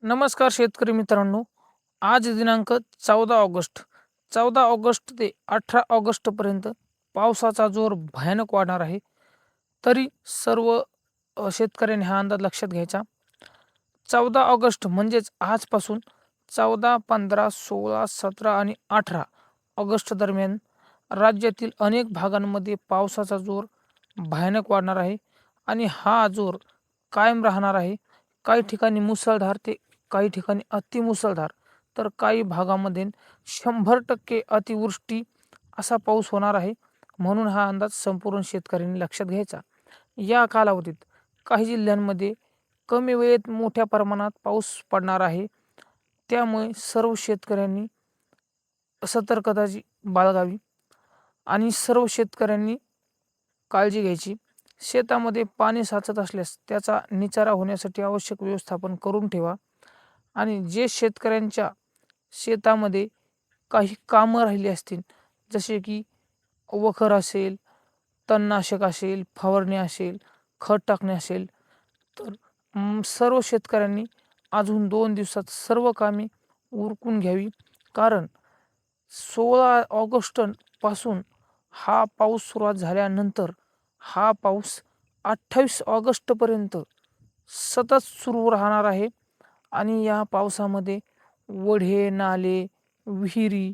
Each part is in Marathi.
नमस्कार शेतकरी मित्रांनो. आज दिनांक 14 ऑगस्ट. 14 ऑगस्ट ते 18 ऑगस्टपर्यंत पावसाचा जोर भयानक वाढणार आहे. तरी सर्व शेतकऱ्यांनी हा अंदाज लक्षात घ्यायचा. 14 ऑगस्ट म्हणजेच आजपासून 14, 15, 16, 17 आणि 18 ऑगस्ट दरम्यान राज्यातील अनेक भागांमध्ये पावसाचा जोर भयानक वाढणार आहे आणि हा जोर कायम राहणार आहे. काही ठिकाणी मुसळधार ते काही ठिकाणी अतिमुसळधार, तर काही भागामध्ये 100% अतिवृष्टी असा पाऊस होणार आहे. म्हणून हा अंदाज संपूर्ण शेतकऱ्यांनी लक्षात घ्यायचा. या कालावधीत काही जिल्ह्यांमध्ये कमी वेळेत मोठ्या प्रमाणात पाऊस पडणार आहे. त्यामुळे सर्व शेतकऱ्यांनी सतर्कताची बाळगावी आणि सर्व शेतकऱ्यांनी काळजी घ्यायची. शेतामध्ये पाणी साचत असल्यास त्याचा निचरा होण्यासाठी आवश्यक व्यवस्थापन करून ठेवा आणि जे शेतकऱ्यांच्या शेतामध्ये काही कामं राहिली असतील, जसे की वखर असेल, तणनाशक असेल, फवारणी असेल, खत टाकणे असेल, तर सर्व शेतकऱ्यांनी अजून 2 दिवसात सर्व कामे उरकून घ्यावी. कारण 16 ऑगस्टपासून हा पाऊस सुरुवात झाल्यानंतर हा पाऊस 28 ऑगस्टपर्यंत सतत सुरू राहणार आहे आणि या पावसामध्ये ओढे, नाले, विहिरी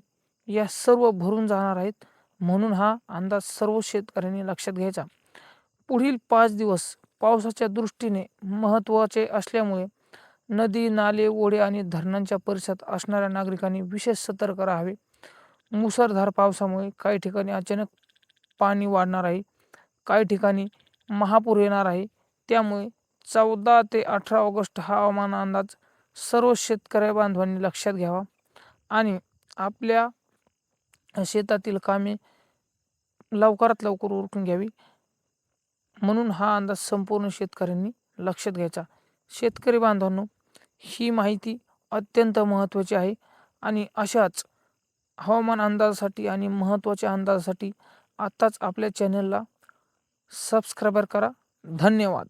या सर्व भरून जाणार आहेत. म्हणून हा अंदाज सर्व शेतकऱ्यांनी लक्षात घ्यायचा. पुढील 5 दिवस पावसाच्या दृष्टीने महत्त्वाचे असल्यामुळे नदी, नाले, ओढे आणि धरणांच्या परिसरात असणाऱ्या नागरिकांनी विशेष सतर्क राहावे. मुसळधार पावसामुळे काही ठिकाणी अचानक पाणी वाढणार आहे, काही ठिकाणी महापूर येणार आहे. त्यामुळे 14 ते 18 ऑगस्ट हा हवामान अंदाज सर्व शेतकरी बांधवांनी लक्षात घ्यावा आणि आपल्या शेतातील कामे लवकरात लवकर उरकून घ्यावी. म्हणून हा अंदाज संपूर्ण शेतकऱ्यांनी लक्षात घ्यायचा. शेतकरी बांधवांनो, ही माहिती अत्यंत महत्त्वाची आहे आणि अशाच हवामान अंदाजासाठी आणि महत्त्वाच्या अंदाजासाठी आत्ताच आपल्या चॅनलला सबस्क्राईबर करा. धन्यवाद.